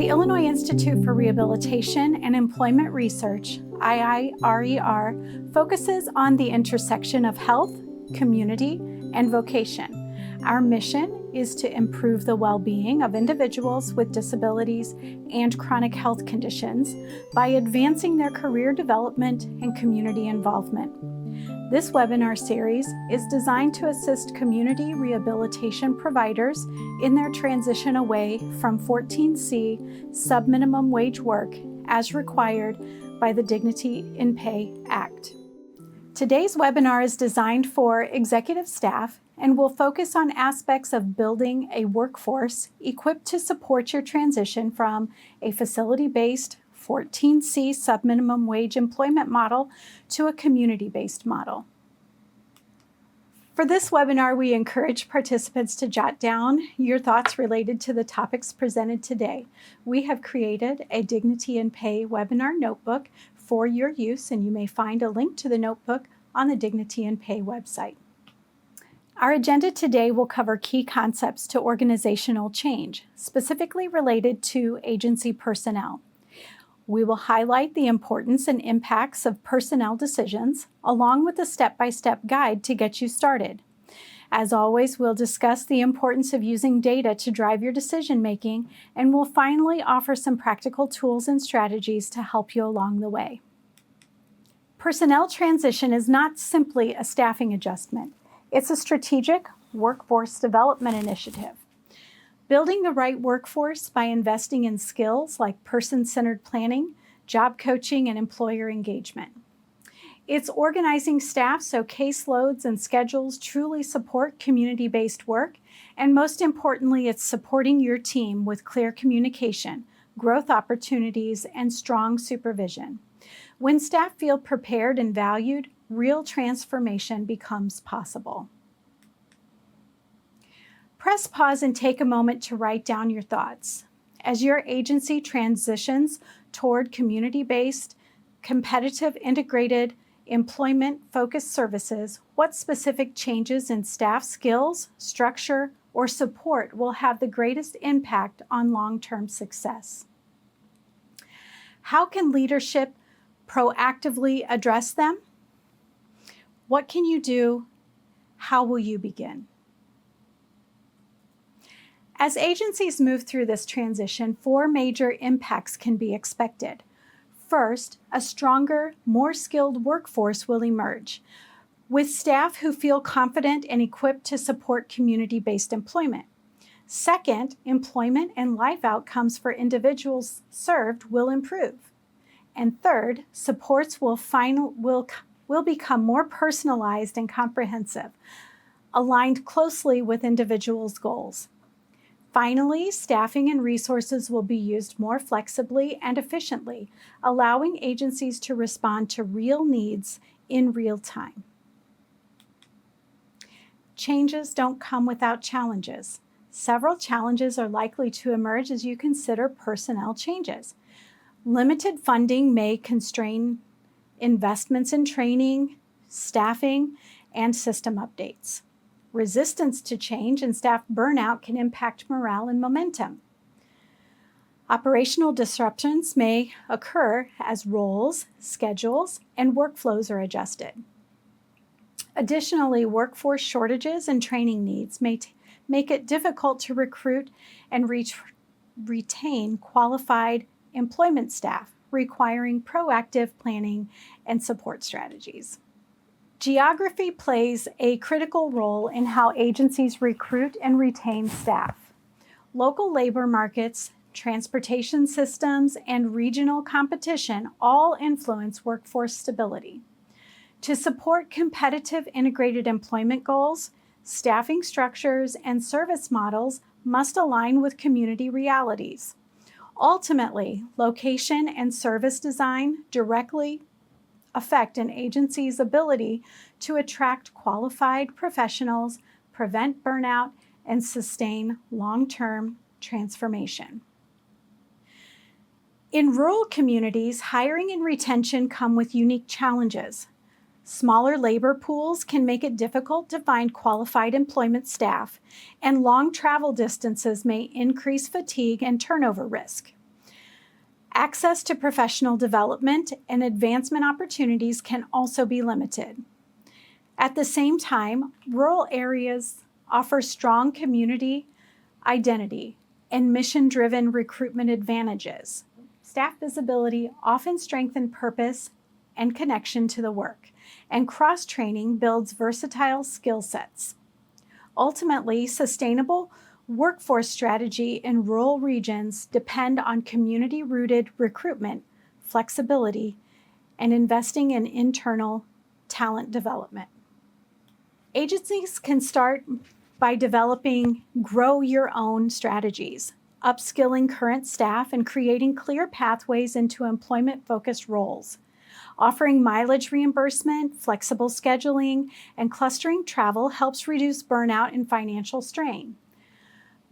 The Illinois Institute for Rehabilitation and Employment Research, IIRER, focuses on the intersection of health, community, and vocation. Our mission is to improve the well-being of individuals with disabilities and chronic health conditions by advancing their career development and community involvement. This webinar series is designed to assist community rehabilitation providers in their transition away from 14C subminimum wage work as required by the Dignity in Pay Act. Today's webinar is designed for executive staff and will focus on aspects of building a workforce equipped to support your transition from a facility-based 14C subminimum wage employment model to a community-based model. For this webinar, we encourage participants to jot down your thoughts related to the topics presented today. We have created a Dignity in Pay webinar notebook for your use, and you may find a link to the notebook on the Dignity in Pay website. Our agenda today will cover key concepts to organizational change, specifically related to agency personnel. We will highlight the importance and impacts of personnel decisions, along with a step-by-step guide to get you started. As always, we'll discuss the importance of using data to drive your decision-making, and we'll finally offer some practical tools and strategies to help you along the way. Personnel transition is not simply a staffing adjustment. It's a strategic workforce development initiative. Building the right workforce by investing in skills like person-centered planning, job coaching, and employer engagement. It's organizing staff so caseloads and schedules truly support community-based work, and most importantly, it's supporting your team with clear communication, growth opportunities, and strong supervision. When staff feel prepared and valued, real transformation becomes possible. Press pause and take a moment to write down your thoughts. As your agency transitions toward community-based, competitive, integrated, employment-focused services, what specific changes in staff skills, structure, or support will have the greatest impact on long-term success? How can leadership proactively address them? What can you do? How will you begin? As agencies move through this transition, 4 major impacts can be expected. First, a stronger, more skilled workforce will emerge, with staff who feel confident and equipped to support community-based employment. Second, employment and life outcomes for individuals served will improve. And third, supports will become more personalized and comprehensive, aligned closely with individuals' goals. Finally, staffing and resources will be used more flexibly and efficiently, allowing agencies to respond to real needs in real time. Changes don't come without challenges. Several challenges are likely to emerge as you consider personnel changes. Limited funding may constrain investments in training, staffing, and system updates. Resistance to change and staff burnout can impact morale and momentum. Operational disruptions may occur as roles, schedules, and workflows are adjusted. Additionally, workforce shortages and training needs may make it difficult to recruit and retain qualified employment staff, requiring proactive planning and support strategies. Geography plays a critical role in how agencies recruit and retain staff. Local labor markets, transportation systems, and regional competition all influence workforce stability. To support competitive integrated employment goals, staffing structures and service models must align with community realities. Ultimately, location and service design directly affect an agency's ability to attract qualified professionals, prevent burnout, and sustain long-term transformation. In rural communities, hiring and retention come with unique challenges. Smaller labor pools can make it difficult to find qualified employment staff, and long travel distances may increase fatigue and turnover risk. Access to professional development and advancement opportunities can also be limited. At the same time, rural areas offer strong community identity and mission-driven recruitment advantages. Staff visibility often strengthens purpose and connection to the work, and cross-training builds versatile skill sets. Ultimately, sustainable workforce strategy in rural regions depend on community-rooted recruitment, flexibility, and investing in internal talent development. Agencies can start by developing grow your own strategies, upskilling current staff, and creating clear pathways into employment-focused roles. Offering mileage reimbursement, flexible scheduling, and clustering travel helps reduce burnout and financial strain.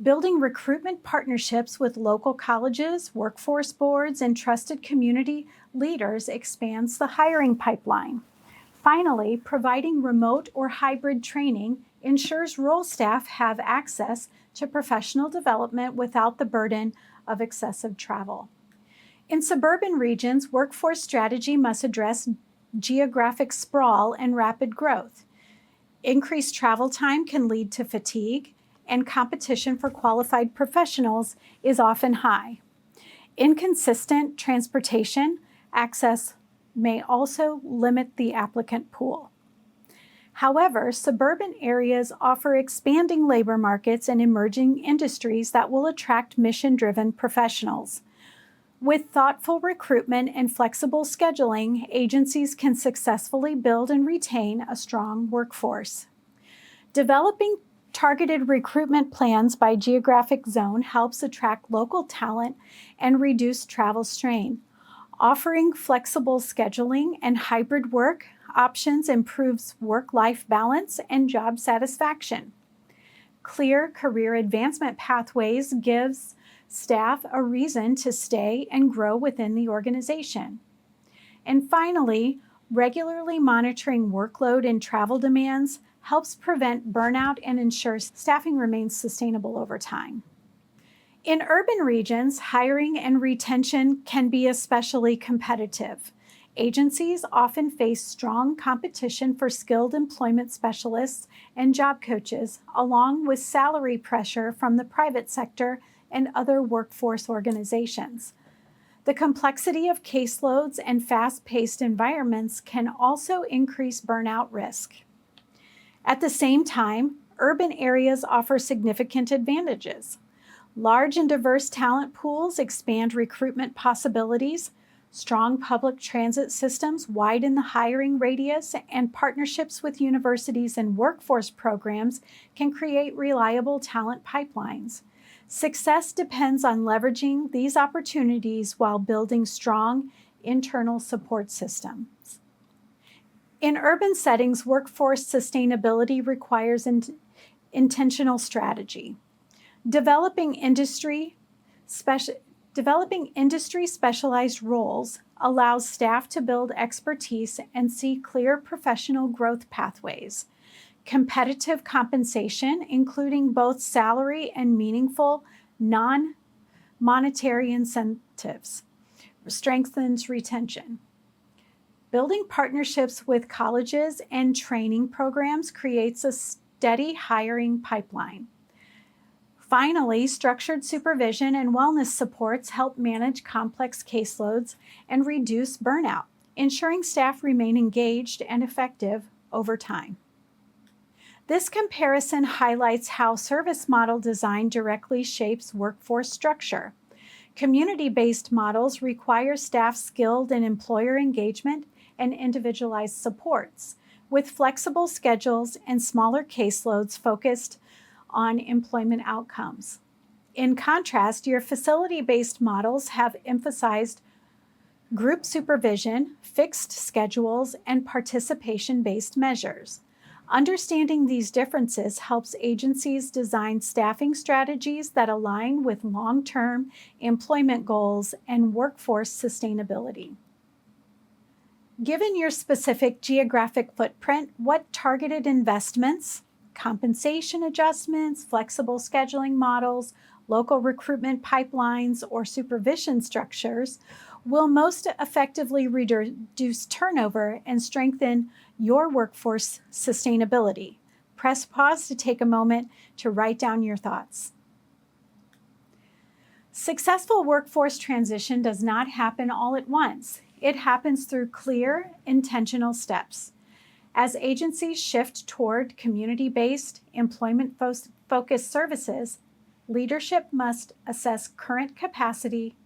Building recruitment partnerships with local colleges, workforce boards, and trusted community leaders expands the hiring pipeline. Finally, providing remote or hybrid training ensures rural staff have access to professional development without the burden of excessive travel. In suburban regions, workforce strategy must address geographic sprawl and rapid growth. Increased travel time can lead to fatigue, and competition for qualified professionals is often high. Inconsistent transportation access may also limit the applicant pool. However, suburban areas offer expanding labor markets and emerging industries that will attract mission-driven professionals. With thoughtful recruitment and flexible scheduling, agencies can successfully build and retain a strong workforce. Developing targeted recruitment plans by geographic zone helps attract local talent and reduce travel strain. Offering flexible scheduling and hybrid work options improves work-life balance and job satisfaction. Clear career advancement pathways gives staff a reason to stay and grow within the organization. And finally, regularly monitoring workload and travel demands helps prevent burnout and ensures staffing remains sustainable over time. In urban regions, hiring and retention can be especially competitive. Agencies often face strong competition for skilled employment specialists and job coaches, along with salary pressure from the private sector and other workforce organizations. The complexity of caseloads and fast-paced environments can also increase burnout risk. At the same time, urban areas offer significant advantages. Large and diverse talent pools expand recruitment possibilities. Strong public transit systems widen the hiring radius, and partnerships with universities and workforce programs can create reliable talent pipelines. Success depends on leveraging these opportunities while building strong internal support systems. In urban settings, workforce sustainability requires intentional strategy. Developing industry-specialized roles allows staff to build expertise and see clear professional growth pathways. Competitive compensation, including both salary and meaningful non-monetary incentives, strengthens retention. Building partnerships with colleges and training programs creates a steady hiring pipeline. Finally, structured supervision and wellness supports help manage complex caseloads and reduce burnout, ensuring staff remain engaged and effective over time. This comparison highlights how service model design directly shapes workforce structure. Community-based models require staff skilled in employer engagement and individualized supports, with flexible schedules and smaller caseloads focused on employment outcomes. In contrast, your facility-based models have emphasized group supervision, fixed schedules, and participation-based measures. Understanding these differences helps agencies design staffing strategies that align with long-term employment goals and workforce sustainability. Given your specific geographic footprint, what targeted investments, compensation adjustments, flexible scheduling models, Local recruitment pipelines or supervision structures will most effectively reduce turnover and strengthen your workforce sustainability. Press pause to take a moment to write down your thoughts. Successful workforce transition does not happen all at once. It happens through clear, intentional steps. As agencies shift toward community-based, employment-focused services, leadership must assess current capacity,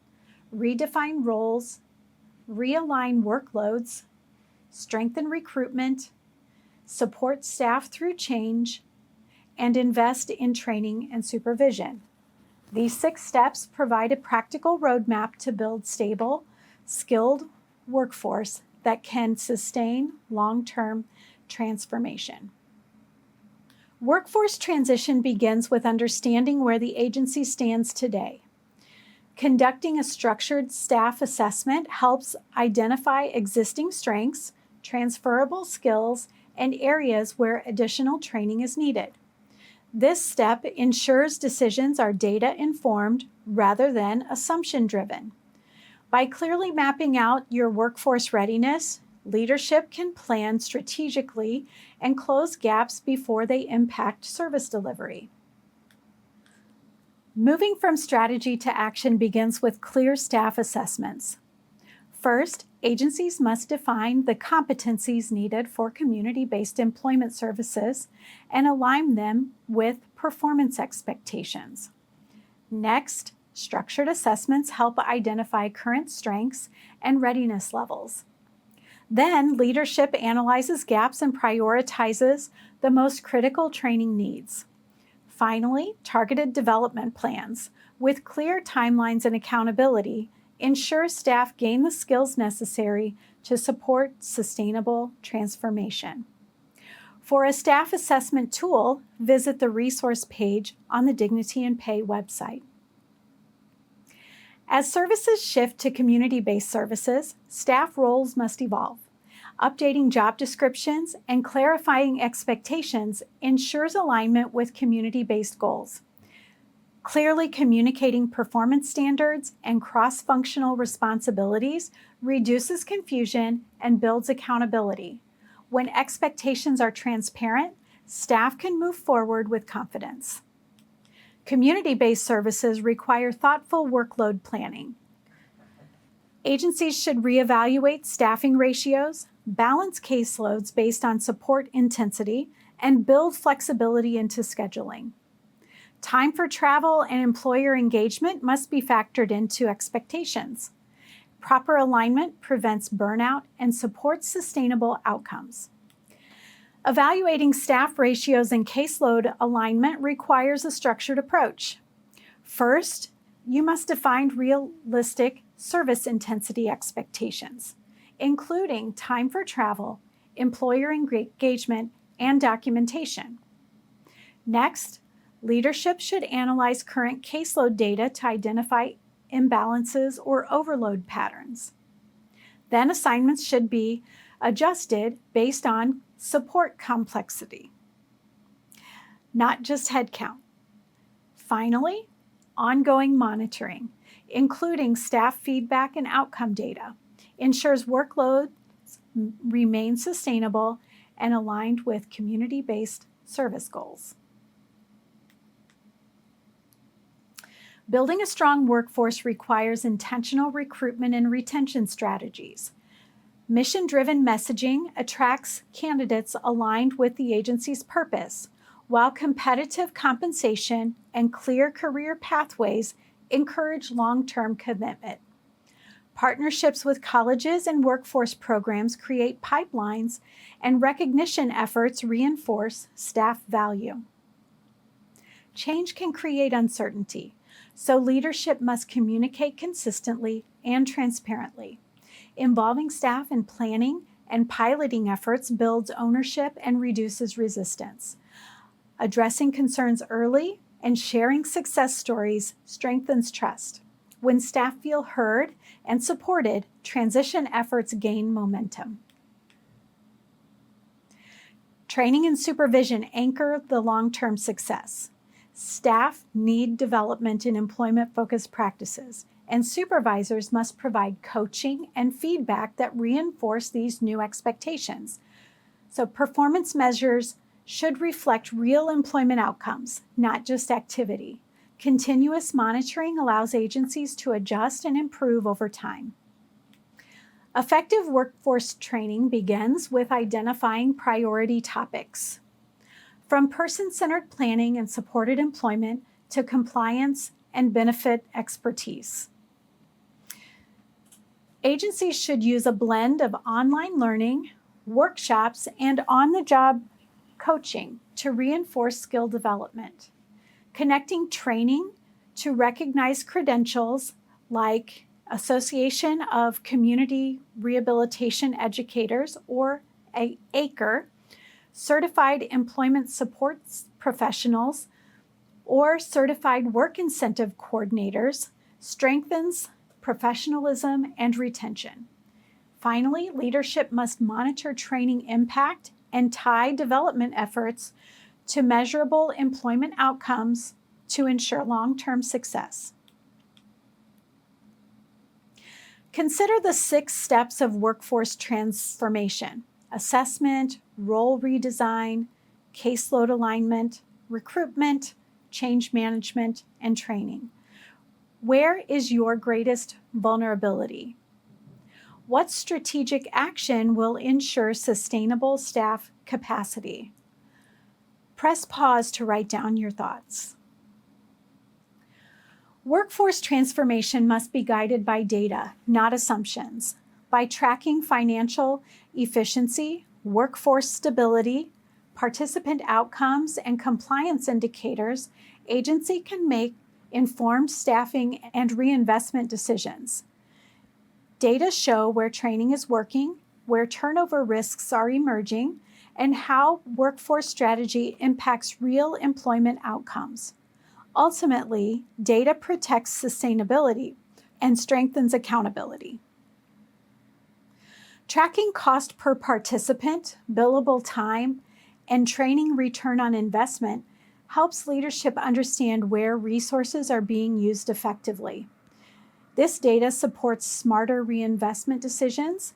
redefine roles, realign workloads, strengthen recruitment, support staff through change, and invest in training and supervision. These 6 steps provide a practical roadmap to build stable, skilled workforce that can sustain long-term transformation. Workforce transition begins with understanding where the agency stands today. Conducting a structured staff assessment helps identify existing strengths, transferable skills, and areas where additional training is needed. This step ensures decisions are data-informed rather than assumption-driven. By clearly mapping out your workforce readiness, leadership can plan strategically and close gaps before they impact service delivery. Moving from strategy to action begins with clear staff assessments. First, agencies must define the competencies needed for community-based employment services and align them with performance expectations. Next, structured assessments help identify current strengths and readiness levels. Then, leadership analyzes gaps and prioritizes the most critical training needs. Finally, targeted development plans with clear timelines and accountability ensure staff gain the skills necessary to support sustainable transformation. For a staff assessment tool, visit the resource page on the Dignity and Pay website. As services shift to community-based services, staff roles must evolve. Updating job descriptions and clarifying expectations ensures alignment with community-based goals. Clearly communicating performance standards and cross-functional responsibilities reduces confusion and builds accountability. When expectations are transparent, staff can move forward with confidence. Community-based services require thoughtful workload planning. Agencies should reevaluate staffing ratios, balance caseloads based on support intensity, and build flexibility into scheduling. Time for travel and employer engagement must be factored into expectations. Proper alignment prevents burnout and supports sustainable outcomes. Evaluating staff ratios and caseload alignment requires a structured approach. First, you must define realistic service intensity expectations, including time for travel, employer engagement, and documentation. Next, leadership should analyze current caseload data to identify imbalances or overload patterns. Then assignments should be adjusted based on support complexity, not just headcount. Finally, ongoing monitoring, including staff feedback and outcome data, ensures workloads remain sustainable and aligned with community-based service goals. Building a strong workforce requires intentional recruitment and retention strategies. Mission-driven messaging attracts candidates aligned with the agency's purpose, while competitive compensation and clear career pathways encourage long-term commitment. Partnerships with colleges and workforce programs create pipelines, and recognition efforts reinforce staff value. Change can create uncertainty, so leadership must communicate consistently and transparently. Involving staff in planning and piloting efforts builds ownership and reduces resistance. Addressing concerns early and sharing success stories strengthens trust. When staff feel heard and supported, transition efforts gain momentum. Training and supervision anchor the long-term success. Staff need development in employment-focused practices, and supervisors must provide coaching and feedback that reinforce these new expectations. So performance measures should reflect real employment outcomes, not just activity. Continuous monitoring allows agencies to adjust and improve over time. Effective workforce training begins with identifying priority topics. From person-centered planning and supported employment to compliance and benefit expertise. Agencies should use a blend of online learning, workshops, and on-the-job coaching to reinforce skill development. Connecting training to recognized credentials like Association of Community Rehabilitation Educators, or ACRE, Certified Employment Support Professionals, or Certified Work Incentive Coordinators, strengthens professionalism and retention. Finally, leadership must monitor training impact and tie development efforts to measurable employment outcomes to ensure long-term success. Consider the 6 steps of workforce transformation: assessment, role redesign, caseload alignment, recruitment, change management, and training. Where is your greatest vulnerability? What strategic action will ensure sustainable staff capacity? Press pause to write down your thoughts. Workforce transformation must be guided by data, not assumptions. By tracking financial efficiency, workforce stability, participant outcomes, and compliance indicators, agency can make informed staffing and reinvestment decisions. Data show where training is working, where turnover risks are emerging, and how workforce strategy impacts real employment outcomes. Ultimately, data protects sustainability and strengthens accountability. Tracking cost per participant, billable time, and training return on investment helps leadership understand where resources are being used effectively. This data supports smarter reinvestment decisions,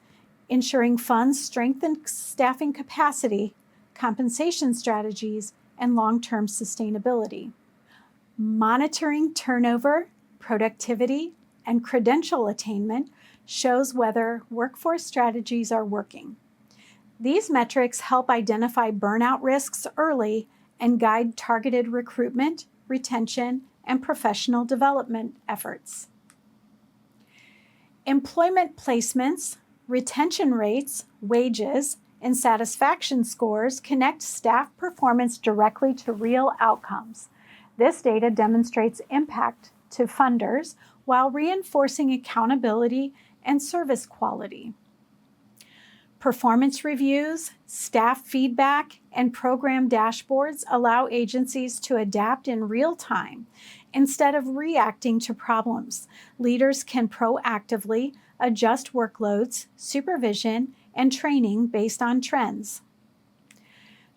ensuring funds strengthen staffing capacity, compensation strategies, and long-term sustainability. Monitoring turnover, productivity, and credential attainment shows whether workforce strategies are working. These metrics help identify burnout risks early and guide targeted recruitment, retention, and professional development efforts. Employment placements, retention rates, wages, and satisfaction scores connect staff performance directly to real outcomes. This data demonstrates impact to funders while reinforcing accountability and service quality. Performance reviews, staff feedback, and program dashboards allow agencies to adapt in real time. Instead of reacting to problems, leaders can proactively adjust workloads, supervision, and training based on trends.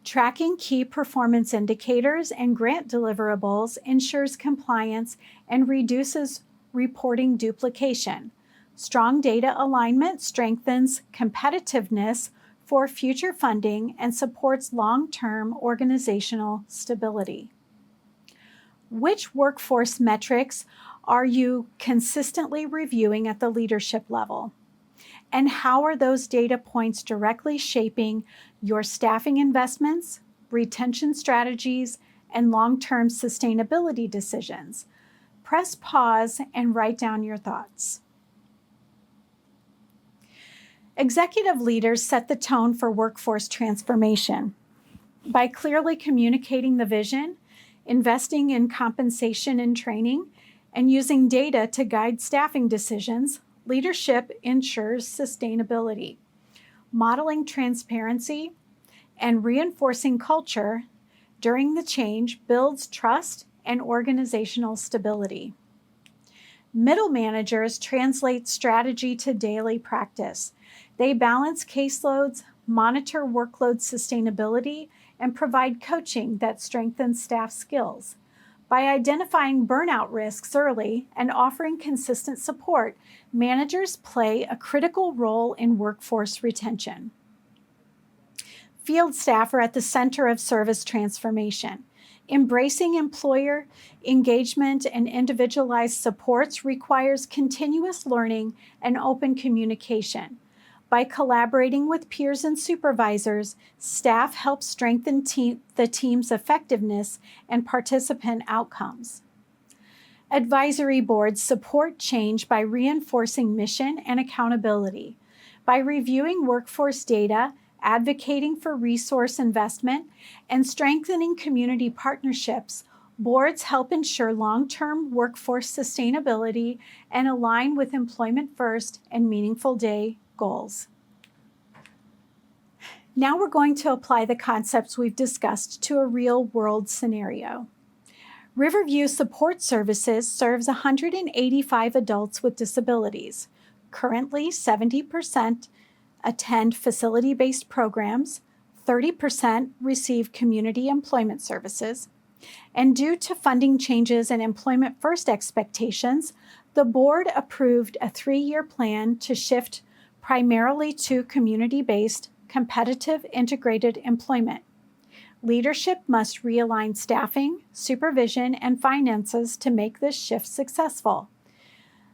Tracking key performance indicators and grant deliverables ensures compliance and reduces reporting duplication. Strong data alignment strengthens competitiveness for future funding and supports long-term organizational stability. Which workforce metrics are you consistently reviewing at the leadership level? And how are those data points directly shaping your staffing investments, retention strategies, and long-term sustainability decisions? Press pause and write down your thoughts. Executive leaders set the tone for workforce transformation. By clearly communicating the vision, investing in compensation and training, and using data to guide staffing decisions, leadership ensures sustainability. Modeling transparency and reinforcing culture during the change builds trust and organizational stability. Middle managers translate strategy to daily practice. They balance caseloads, monitor workload sustainability, and provide coaching that strengthens staff skills. By identifying burnout risks early and offering consistent support, managers play a critical role in workforce retention. Field staff are at the center of service transformation. Embracing employer engagement and individualized supports requires continuous learning and open communication. By collaborating with peers and supervisors, staff help strengthen the team's effectiveness and participant outcomes. Advisory boards support change by reinforcing mission and accountability. By reviewing workforce data, advocating for resource investment, and strengthening community partnerships, boards help ensure long-term workforce sustainability and align with employment first and meaningful day goals. Now we're going to apply the concepts we've discussed to a real-world scenario. Riverview Support Services serves 185 adults with disabilities. Currently, 70% attend facility-based programs, 30% receive community employment services, and due to funding changes and employment first expectations, the board approved a 3-year plan to shift primarily to community-based, competitive integrated employment. Leadership must realign staffing, supervision, and finances to make this shift successful.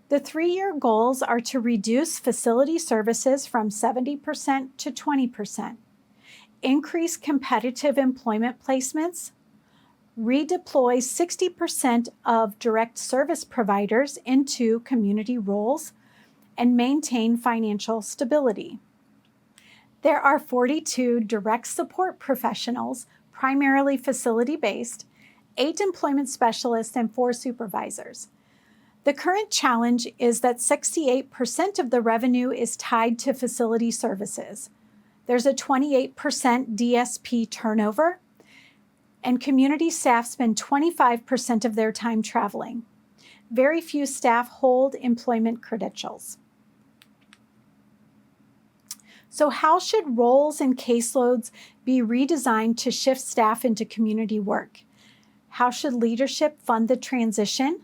The 3-year goals are to reduce facility services from 70% to 20%, increase competitive employment placements, redeploy 60% of direct service providers into community roles, and maintain financial stability. There are 42 direct support professionals, primarily facility-based, 8 employment specialists, and 4 supervisors. The current challenge is that 68% of the revenue is tied to facility services. There's a 28% DSP turnover, and community staff spend 25% of their time traveling. Very few staff hold employment credentials. So how should roles and caseloads be redesigned to shift staff into community work? How should leadership fund the transition?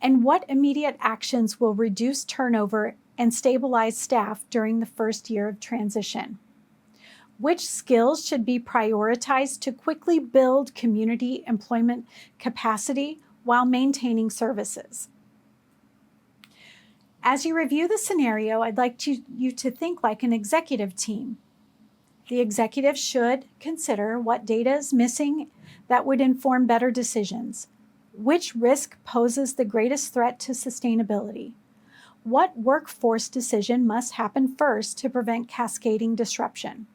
And what immediate actions will reduce turnover and stabilize staff during the first year of transition? Which skills should be prioritized to quickly build community employment capacity while maintaining services? As you review the scenario, I'd like you to think like an executive team. The executive should consider what data is missing that would inform better decisions. Which risk poses the greatest threat to sustainability? What workforce decision must happen first to prevent cascading disruption?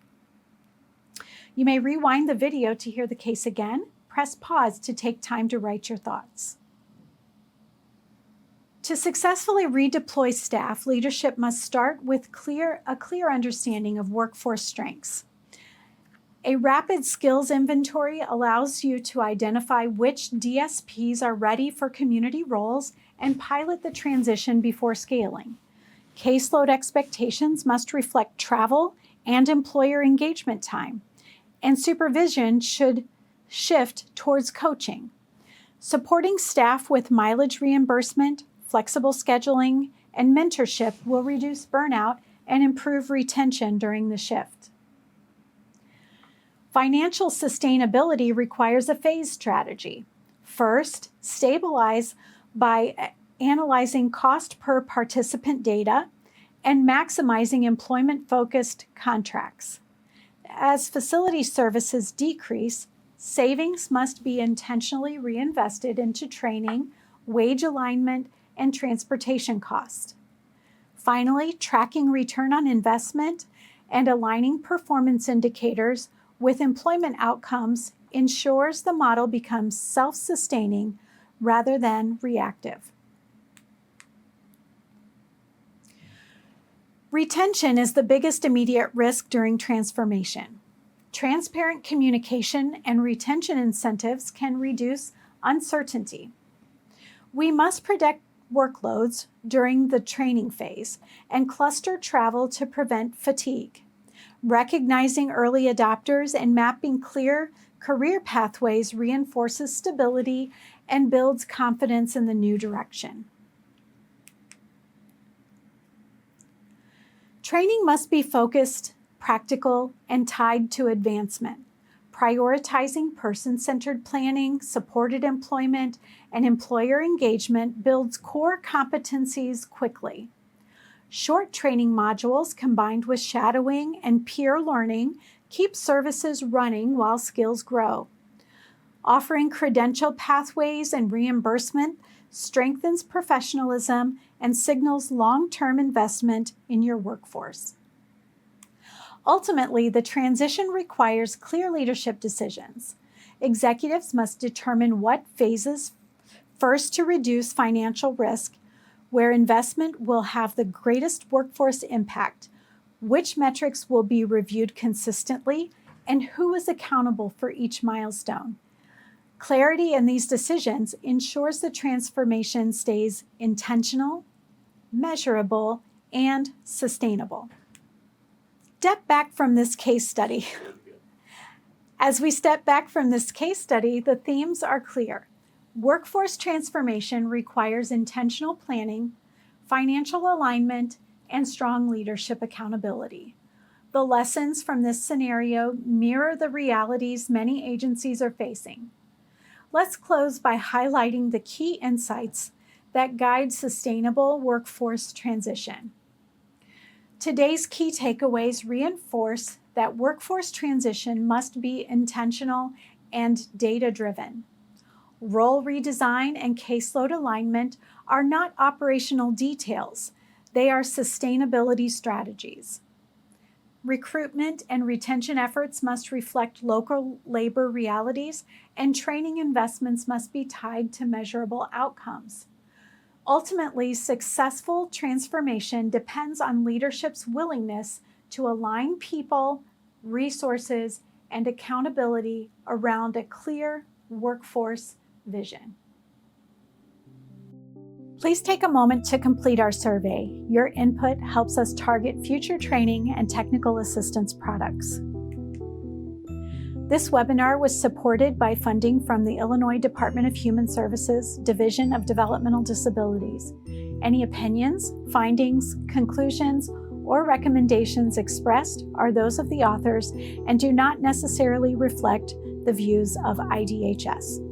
You may rewind the video to hear the case again. Press pause to take time to write your thoughts. To successfully redeploy staff, leadership must start with a clear understanding of workforce strengths. A rapid skills inventory allows you to identify which DSPs are ready for community roles and pilot the transition before scaling. Caseload expectations must reflect travel and employer engagement time, and supervision should shift towards coaching. Supporting staff with mileage reimbursement, flexible scheduling, and mentorship will reduce burnout and improve retention during the shift. Financial sustainability requires a phased strategy. First, stabilize by analyzing cost per participant data and maximizing employment-focused contracts. As facility services decrease, savings must be intentionally reinvested into training, wage alignment, and transportation costs. Finally, tracking return on investment and aligning performance indicators with employment outcomes ensures the model becomes self-sustaining rather than reactive. Retention is the biggest immediate risk during transformation. Transparent communication and retention incentives can reduce uncertainty. We must predict workloads during the training phase and cluster travel to prevent fatigue. Recognizing early adopters and mapping clear career pathways reinforces stability and builds confidence in the new direction. Training must be focused, practical, and tied to advancement. Prioritizing person-centered planning, supported employment, and employer engagement builds core competencies quickly. Short training modules combined with shadowing and peer learning keep services running while skills grow. Offering credential pathways and reimbursement strengthens professionalism and signals long-term investment in your workforce. Ultimately, the transition requires clear leadership decisions. Executives must determine what phases first to reduce financial risk, where investment will have the greatest workforce impact, which metrics will be reviewed consistently, and who is accountable for each milestone. Clarity in these decisions ensures the transformation stays intentional, measurable, and sustainable. Step back from this case study. As we step back from this case study, the themes are clear. Workforce transformation requires intentional planning, financial alignment, and strong leadership accountability. The lessons from this scenario mirror the realities many agencies are facing. Let's close by highlighting the key insights that guide sustainable workforce transition. Today's key takeaways reinforce that workforce transition must be intentional and data-driven. Role redesign and caseload alignment are not operational details. They are sustainability strategies. Recruitment and retention efforts must reflect local labor realities, and training investments must be tied to measurable outcomes. Ultimately, successful transformation depends on leadership's willingness to align people, resources, and accountability around a clear workforce vision. Please take a moment to complete our survey. Your input helps us target future training and technical assistance products. This webinar was supported by funding from the Illinois Department of Human Services, Division of Developmental Disabilities. Any opinions, findings, conclusions, or recommendations expressed are those of the authors and do not necessarily reflect the views of IDHS.